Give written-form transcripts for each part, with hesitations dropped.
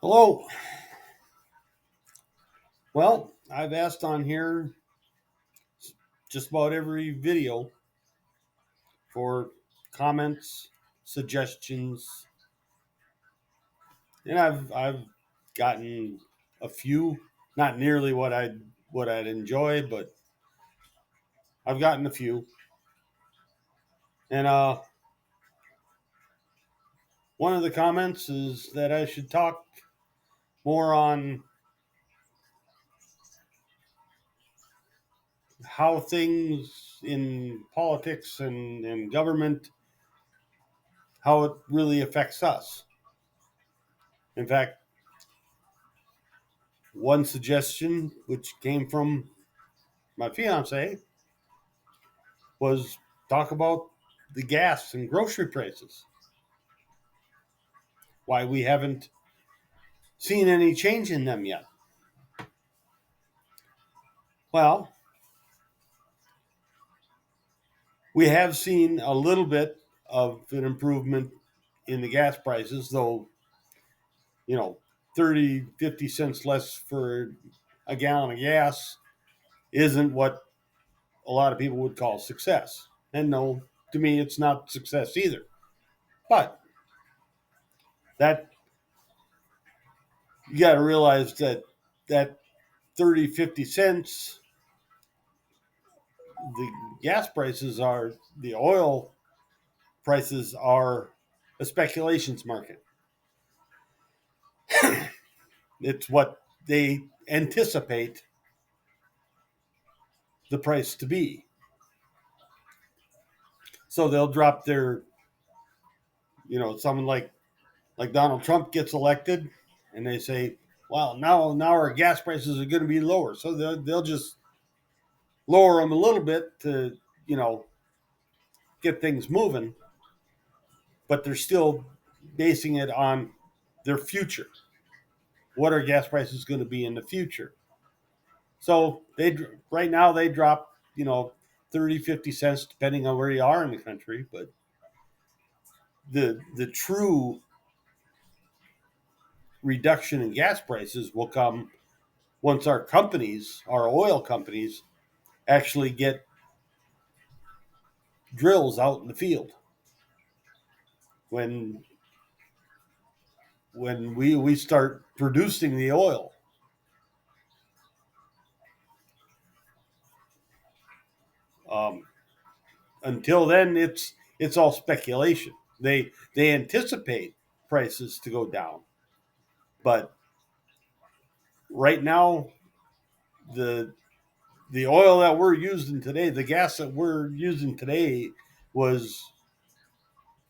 Hello. Well, I've asked on here just about every video for comments, suggestions, and I've gotten a few, not nearly what I'd enjoy, but I've gotten a few. And one of the comments is that I should talk more on how things in politics and government, how it really affects us. In fact, one suggestion, which came from my fiance, was talk about the gas and grocery prices. Why we haven't seen any change in them yet. Well, we have seen a little bit of an improvement in the gas prices, though, you know, 30, 50 cents less for a gallon of gas isn't what a lot of people would call success. And no, to me, it's not success either. But that you got to realize that 30, 50 cents, the gas prices are, the oil prices are a speculations market. It's what they anticipate the price to be. So they'll drop their, someone like Donald Trump gets elected, and they say, "Well, now our gas prices are going to be lower." So they'll just lower them a little bit to get things moving, but they're still basing it on their future. What are gas prices going to be in the future? So right now they drop, 30, 50 cents depending on where you are in the country, but the true reduction in gas prices will come once our oil companies actually get drills out in the field. When we start producing the oil. Um, until then, it's all speculation. They anticipate prices to go down, but right now the the oil that we're using today, the gas that we're using today, was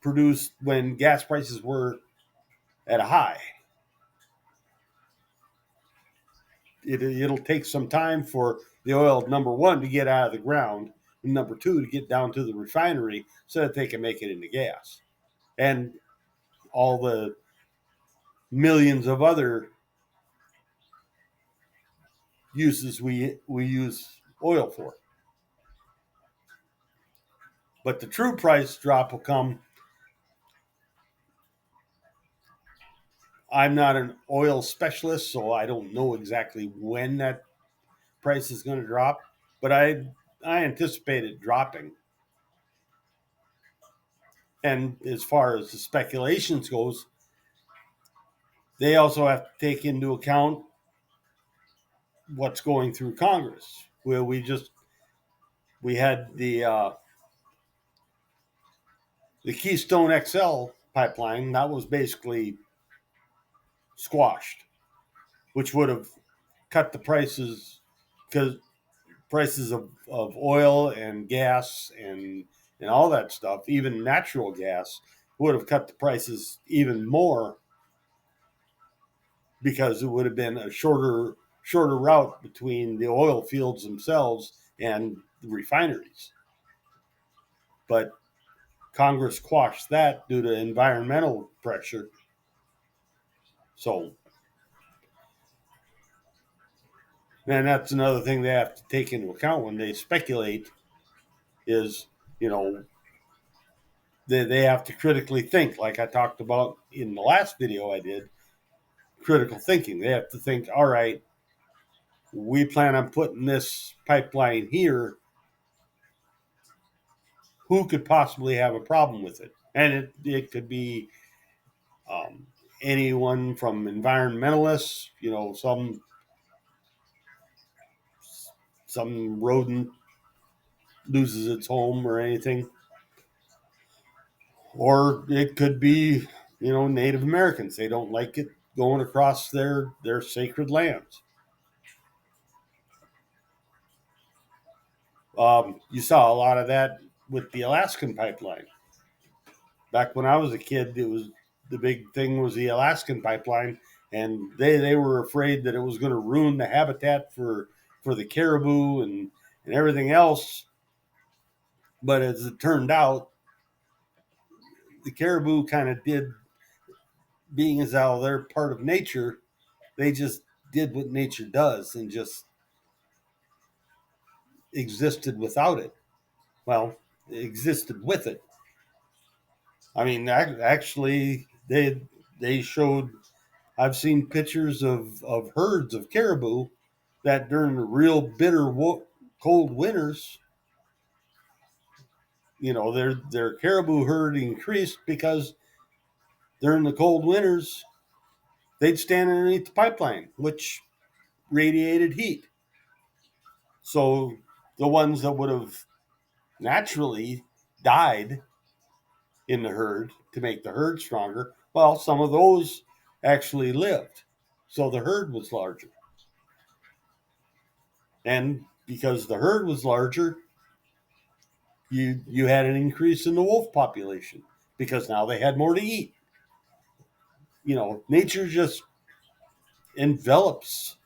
produced when gas prices were at a high. It'll take some time for the oil, number one, to get out of the ground, and number two, to get down to the refinery so that they can make it into gas. And all the millions of other uses we use oil for. But the true price drop will come. I'm not an oil specialist, so I don't know exactly when that price is going to drop, but I anticipate it dropping. And as far as the speculations goes, they also have to take into account what's going through Congress. Where we had the Keystone XL pipeline that was basically squashed, which would have cut the prices, because prices of oil and gas and all that stuff, even natural gas, would have cut the prices even more, because it would have been a shorter route between the oil fields themselves and the refineries. But Congress quashed that due to environmental pressure. So, and that's another thing they have to take into account when they speculate is, you know, they have to critically think, like I talked about in the last video I did, critical thinking. They have to think, all right, we plan on putting this pipeline here. Who could possibly have a problem with it? And it could be um, anyone from environmentalists, some rodent loses its home or anything, or it could be Native Americans. They don't like it going across their sacred lands. You saw a lot of that with the Alaskan pipeline. Back when I was a kid, it was the big thing was the Alaskan pipeline, and they were afraid that it was going to ruin the habitat for the caribou and everything else. But as it turned out, the caribou kind of did, being as how they're part of nature, they just did what nature does and just existed without it. Well, existed with it. I mean, actually, they showed. I've seen pictures of herds of caribou that during the real bitter cold winters, their caribou herd increased because during the cold winters they'd stand underneath the pipeline, which radiated heat. So the ones that would have naturally died in the herd to make the herd stronger, well, some of those actually lived. So the herd was larger. And because the herd was larger, you had an increase in the wolf population because now they had more to eat. Nature just envelops,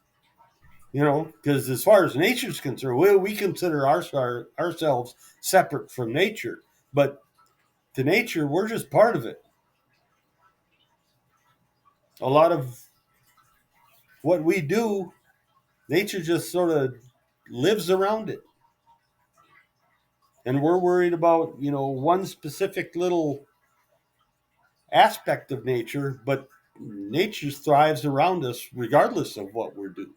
because as far as nature's concerned, we consider ourselves separate from nature, but to nature, we're just part of it. A lot of what we do, nature just sort of lives around it. And we're worried about, one specific little aspect of nature, but nature thrives around us regardless of what we're doing.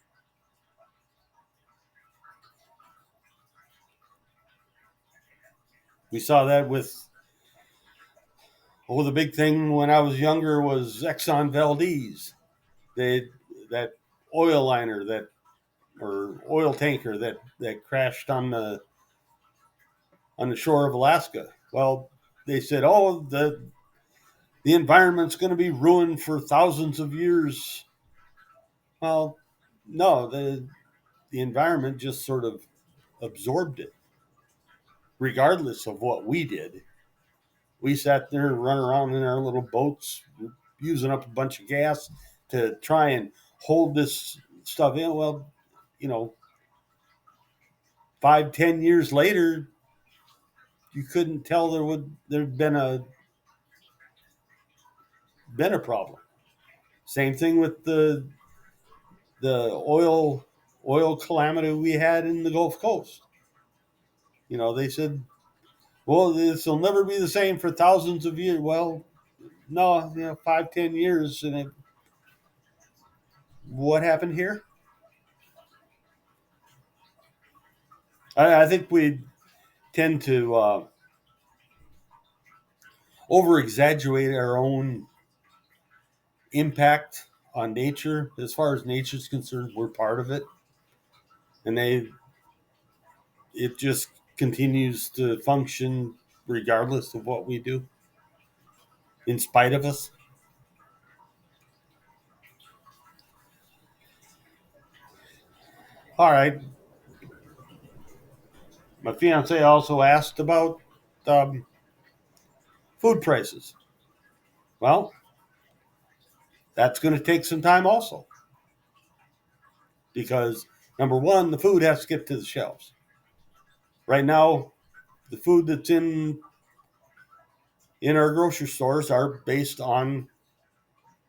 We saw that with, the big thing when I was younger was Exxon Valdez. They that oil liner or oil tanker that crashed on the shore of Alaska. Well, they said, "Oh, the environment's going to be ruined for thousands of years." Well, no, the environment just sort of absorbed it, regardless of what we did. We sat there and run around in our little boats, using up a bunch of gas to try and hold this stuff in. Well, you know, 5, 10 years later, you couldn't tell there'd been a problem. Same thing with the oil calamity we had in the Gulf Coast. They said, well, this will never be the same for thousands of years. Well, no, 5, 10 years, and what happened here? I think we tend to over exaggerate our own impact on nature. As far as nature's concerned, we're part of it, and it just continues to function regardless of what we do, in spite of us. All right. My fiance also asked about um, food prices. Well, that's going to take some time also, because number one, the food has to get to the shelves. Right now, the food that's in our grocery stores are based on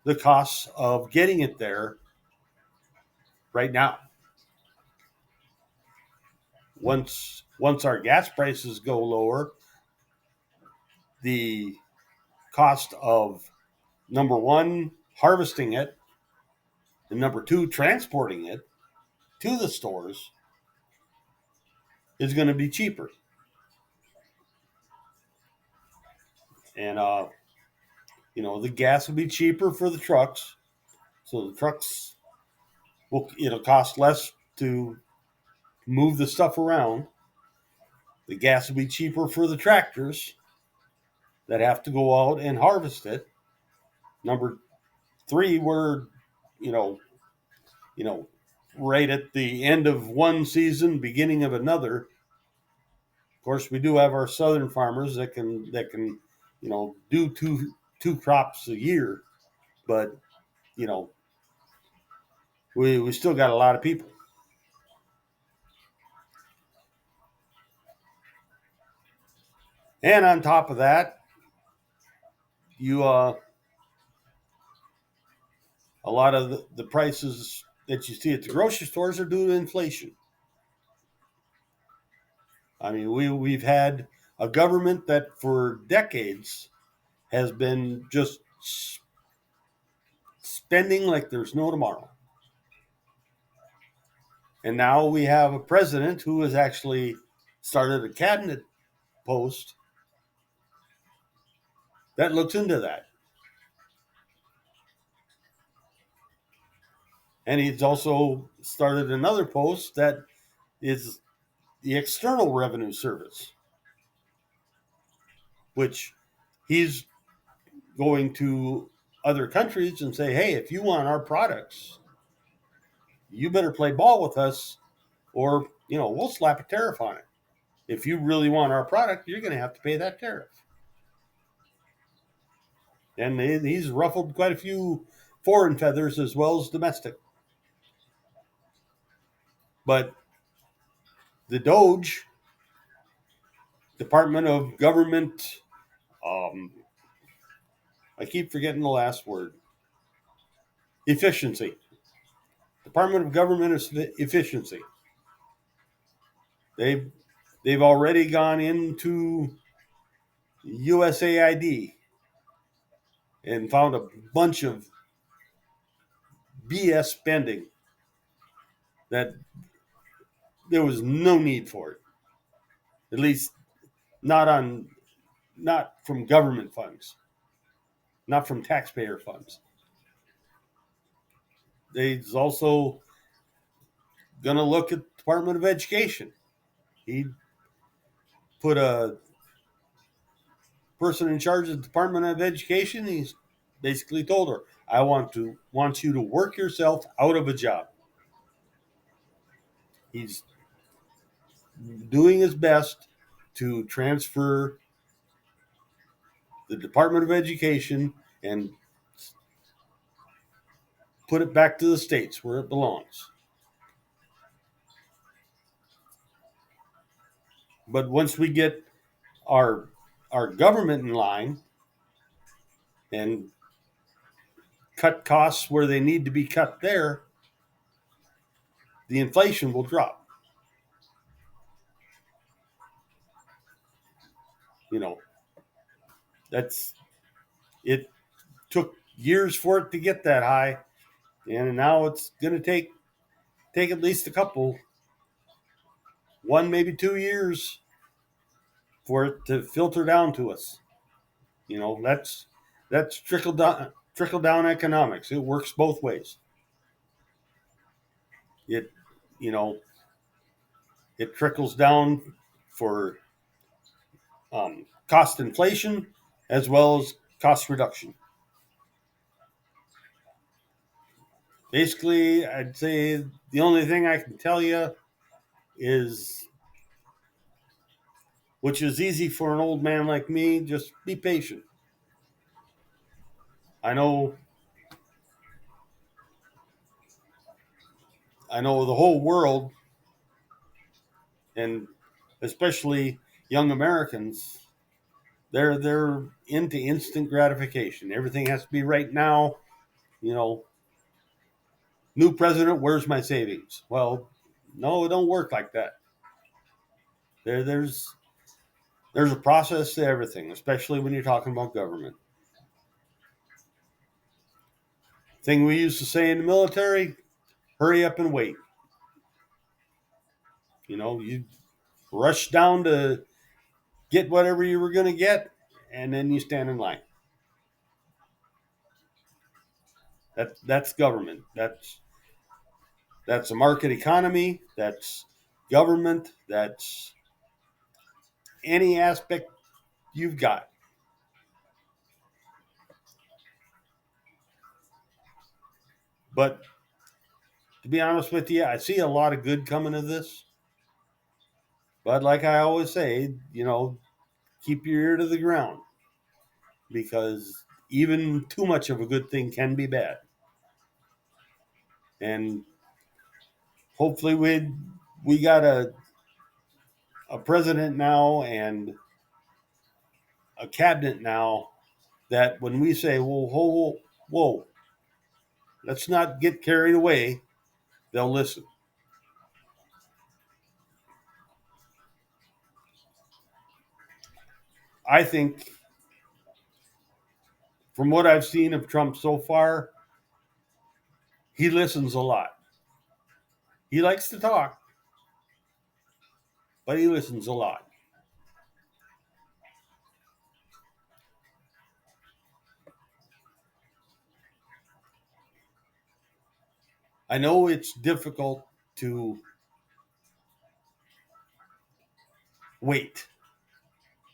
the costs of getting it there right now. Once our gas prices go lower, the cost of, number one, harvesting it And number two, transporting it to the stores is going to be cheaper. And, the gas will be cheaper for the trucks. So the trucks it'll cost less to move the stuff around. The gas will be cheaper for the tractors that have to go out and harvest it. Number three, we're, you know, you know, right at the end of one season, beginning of another. Of course, we do have our southern farmers that can do two crops a year, but you know we still got a lot of people. And on top of that, you a lot of the prices that you see at the grocery stores are due to inflation. I mean, we've had a government that for decades has been just spending like there's no tomorrow. And now we have a president who has actually started a cabinet post that looks into that. And he's also started another post that is the External Revenue Service, which he's going to other countries and say, hey, if you want our products, you better play ball with us, or we'll slap a tariff on it. If you really want our product, you're going to have to pay that tariff. And he's ruffled quite a few foreign feathers as well as domestic. But the Doge, Department of Government, I keep forgetting the last word, efficiency. Department of Government Efficiency. They've already gone into USAID and found a bunch of BS spending that there was no need for it. At least not from government funds, not from taxpayer funds. They's also going to look at the Department of Education. He put a person in charge of the Department of Education. He's basically told her, I want you to work yourself out of a job. He's doing his best to transfer the Department of Education and put it back to the states where it belongs. But once we get our government in line and cut costs where they need to be cut there, the inflation will drop. That's it. Took years for it to get that high, and now it's going to take at least a couple, 1 maybe 2 years for it to filter down to us. That's trickle down economics. It works both ways. It you know it trickles down for cost inflation as well as cost reduction. Basically, I'd say the only thing I can tell you is, which is easy for an old man like me, just be patient. I know the whole world, and especially young Americans, they're into instant gratification. Everything has to be right now. New president, where's my savings? Well, no, it don't work like that. There's a process to everything, especially when you're talking about government. Thing we used to say in the military, hurry up and wait. You rush down to get whatever you were going to get, and then you stand in line. That's government. That's a market economy. That's government. That's any aspect you've got. But to be honest with you, I see a lot of good coming of this. But like I always say, keep your ear to the ground because even too much of a good thing can be bad. And hopefully we got a president now and a cabinet now that when we say, whoa, whoa, whoa, let's not get carried away, they'll listen. I think from what I've seen of Trump so far, he listens a lot. He likes to talk, but he listens a lot. I know it's difficult to wait.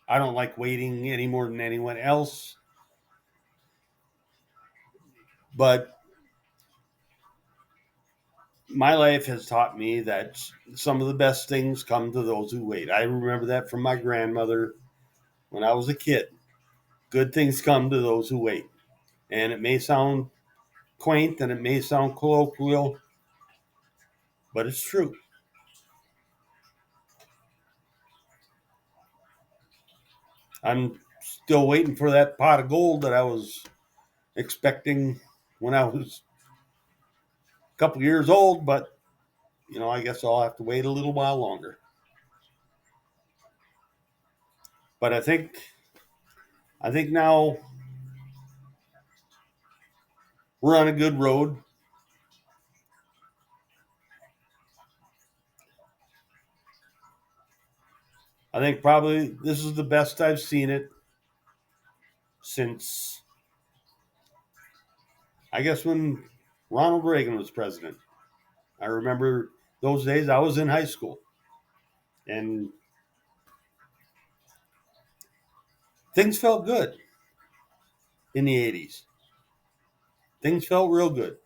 I don't like waiting any more than anyone else, but my life has taught me that some of the best things come to those who wait. I remember that from my grandmother when I was a kid. Good things come to those who wait. And it may sound quaint and it may sound colloquial, but it's true. I'm still waiting for that pot of gold that I was expecting when I was a couple years old, but I guess I'll have to wait a little while longer. But I think now we're on a good road. I think probably this is the best I've seen it since I guess when Ronald Reagan was president. I remember those days I was in high school and things felt good in the 80s. Things felt real good.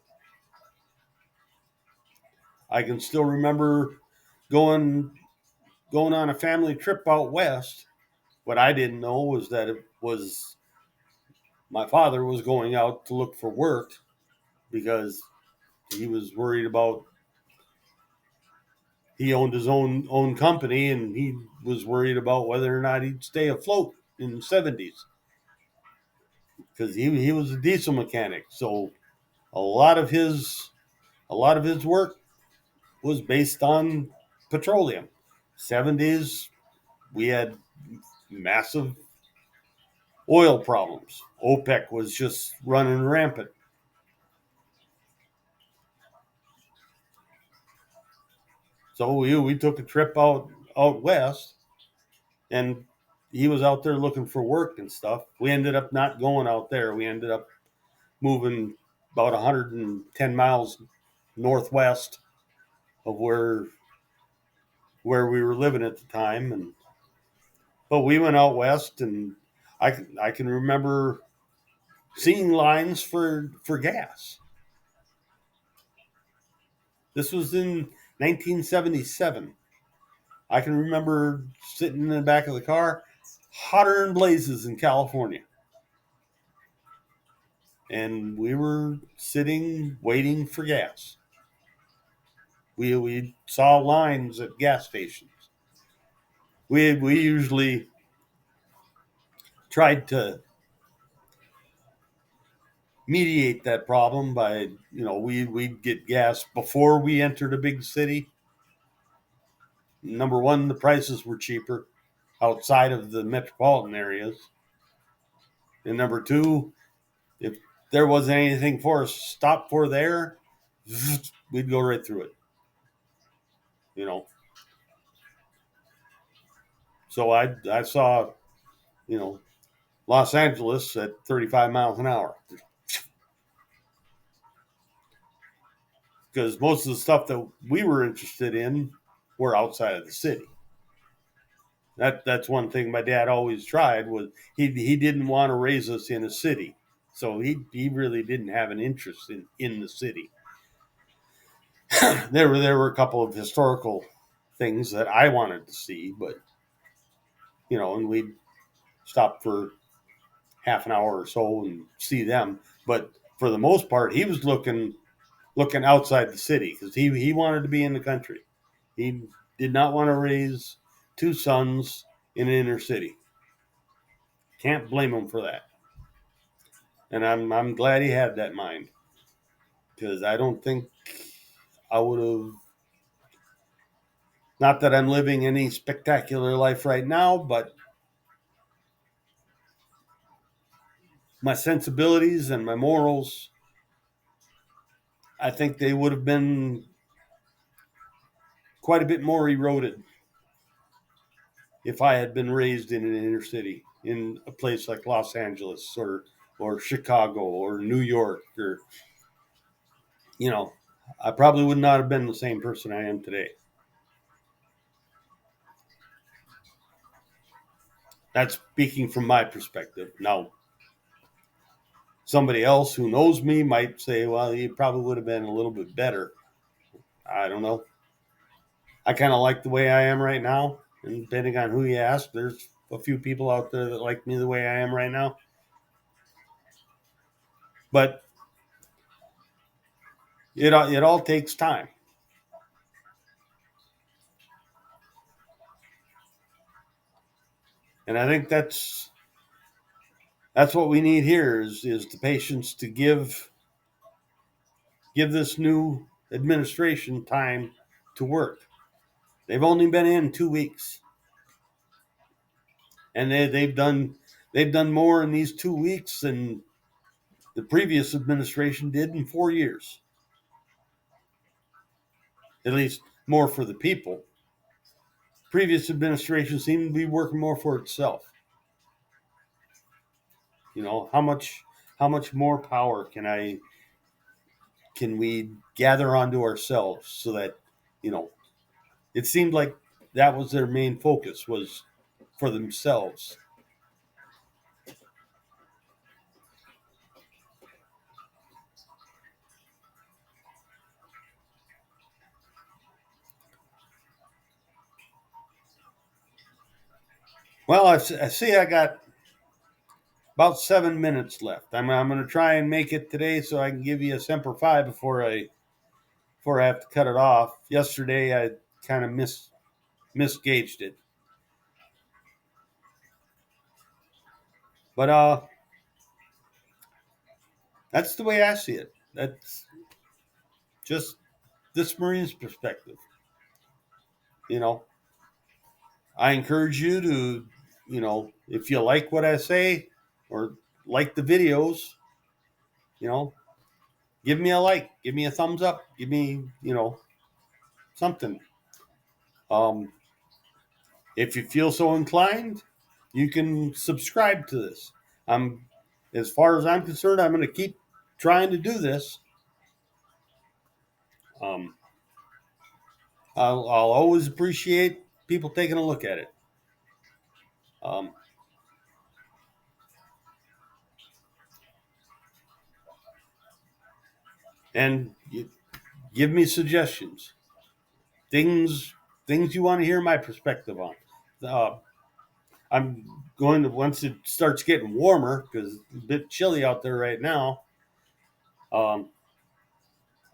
I can still remember going on a family trip out west. What I didn't know was that it was my father was going out to look for work because he was worried about he owned his own company and he was worried about whether or not he'd stay afloat in the 70s because he was a diesel mechanic. So a lot of his work was based on petroleum. 70s we had massive oil problems. OPEC was just running rampant. So we took a trip out west, and he was out there looking for work and stuff. We ended up not going out there. We ended up moving about 110 miles northwest of where we were living at the time, and but we went out west, and I can remember seeing lines for gas. This was in 1977. I can remember sitting in the back of the car, hotter than blazes in California. And we were sitting waiting for gas. We saw lines at gas stations. We usually tried to mediate that problem by we'd get gas before we entered a big city. Number one, the prices were cheaper outside of the metropolitan areas, and number two, if there wasn't anything for us to stop for there, we'd go right through it. You know, so I saw, you know, Los Angeles at 35 miles an hour, because most of the stuff that we were interested in were outside of the city. That's one thing my dad always tried was he didn't want to raise us in a city, so he really didn't have an interest in the city. There were a couple of historical things that I wanted to see, but and we'd stop for half an hour or so and see them. But for the most part, he was looking outside the city because he wanted to be in the country. He did not want to raise two sons in an inner city. Can't blame him for that. And I'm glad he had that mind because I don't think I would have. Not that I'm living any spectacular life right now, but my sensibilities and my morals, I think they would have been quite a bit more eroded if I had been raised in an inner city, in a place like Los Angeles or Chicago or New York or you know, I probably would not have been the same person I am today. That's speaking from my perspective. Now, somebody else who knows me might say, well, he probably would have been a little bit better. I don't know. I kind of like the way I am right now. And depending on who you ask, there's a few people out there that like me the way I am right now. But it all takes time. And I think that's what we need here is the patience to give this new administration time to work. They've only been in 2 weeks, and they've done more in these 2 weeks than the previous administration did in 4 years. At least more for the people. Previous administration seemed to be working more for itself. How much more power can we gather onto ourselves so that you know it seemed like that was their main focus was for themselves. Well, I see I got about 7 minutes left. I'm going to try and make it today so I can give you a Semper Fi before I have to cut it off. Yesterday I kind of misgauged it, but that's the way I see it. That's just this Marine's perspective. You know, I encourage you to, if you like what I say or like the videos, you know, give me a like, give me a thumbs up, give me, something. Um, if you feel so inclined, you can subscribe to this. I'm, as far as I'm concerned, I'm going to keep trying to do this. Um, I'll always appreciate people taking a look at it. Um, and give me suggestions, things things you want to hear my perspective on. Uh, I'm going to once it starts getting warmer because it's a bit chilly out there right now. Um,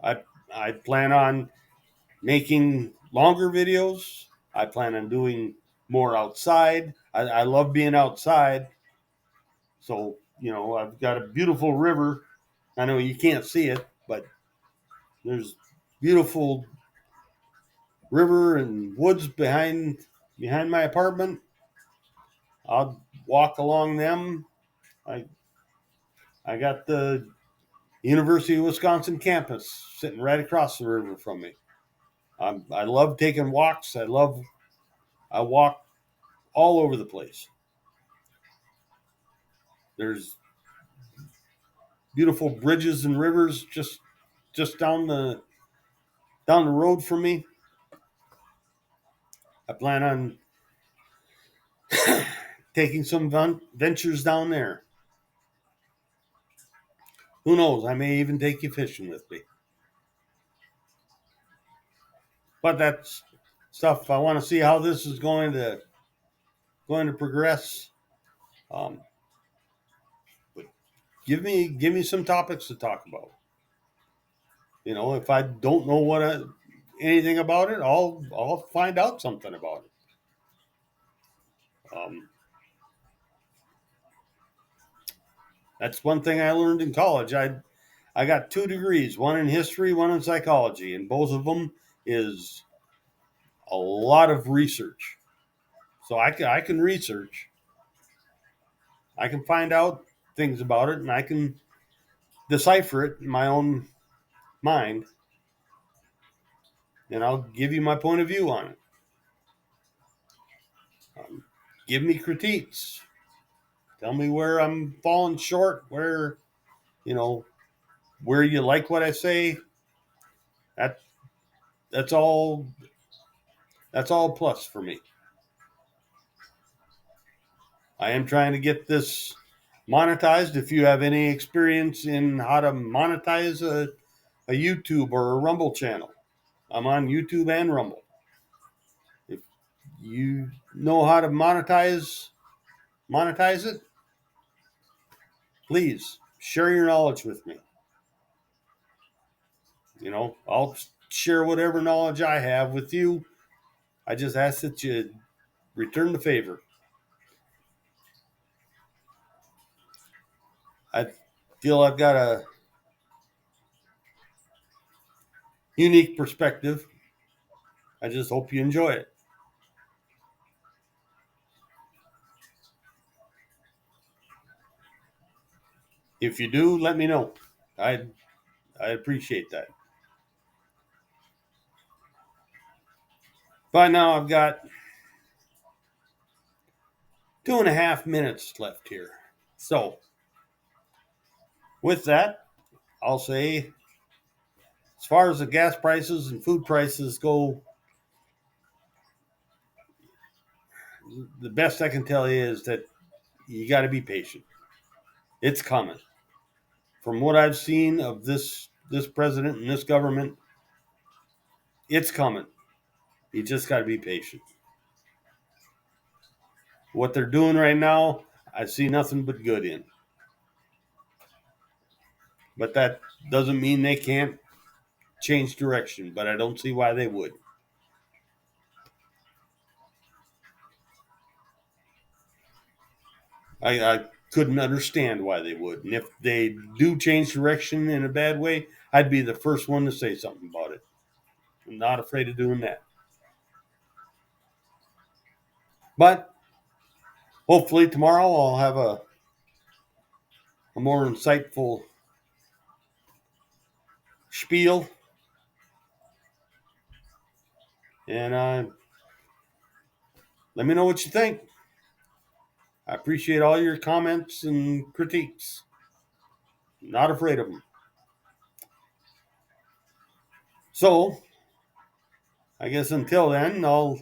I I plan on making longer videos. I plan on doing more outside. I love being outside. So I've got a beautiful river. I know you can't see it, but there's beautiful river and woods behind my apartment. I'll walk along them. I I got the University of Wisconsin campus sitting right across the river from me. I love taking walks. I walk all over the place. There's beautiful bridges and rivers just down the road from me. I plan on taking some ventures down there. Who knows? I may even take you fishing with me. But that's stuff I want to see how this is going to progress. Um, but give me some topics to talk about. If I don't know anything about it, I'll find out something about it. That's one thing I learned in college. I got 2 degrees, one in history, one in psychology, and both of them is a lot of research. So I can research. I can find out things about it, and I can decipher it in my own mind, and I'll give you my point of view on it. Give me critiques. Tell me where I'm falling short, you know, where you like what I say. That that's all plus for me. I am trying to get this monetized. If you have any experience in how to monetize a YouTube or a Rumble channel, I'm on YouTube and Rumble. If you know how to monetize it, please share your knowledge with me. I'll share whatever knowledge I have with you. I just ask that you return the favor. I feel I've got a unique perspective. I just hope you enjoy it. If you do, let me know. I appreciate that. By now, I've got 2.5 minutes left here. So, with that, I'll say, as far as the gas prices and food prices go, the best I can tell you is that you got to be patient. It's coming. From what I've seen of this president and this government, it's coming. You just got to be patient. What they're doing right now, I see nothing but good in. But that doesn't mean they can't change direction, but I don't see why they would. I couldn't understand why they would. And if they do change direction in a bad way, I'd be the first one to say something about it. I'm not afraid of doing that. But hopefully tomorrow I'll have a more insightful spiel. And let me know what you think. I appreciate all your comments and critiques. Not afraid of them. So, I guess until then, I'll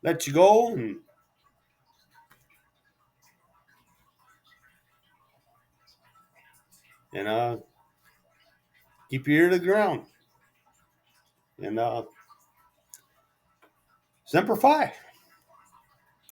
let you go and keep your ear to the ground. And Semper Fi.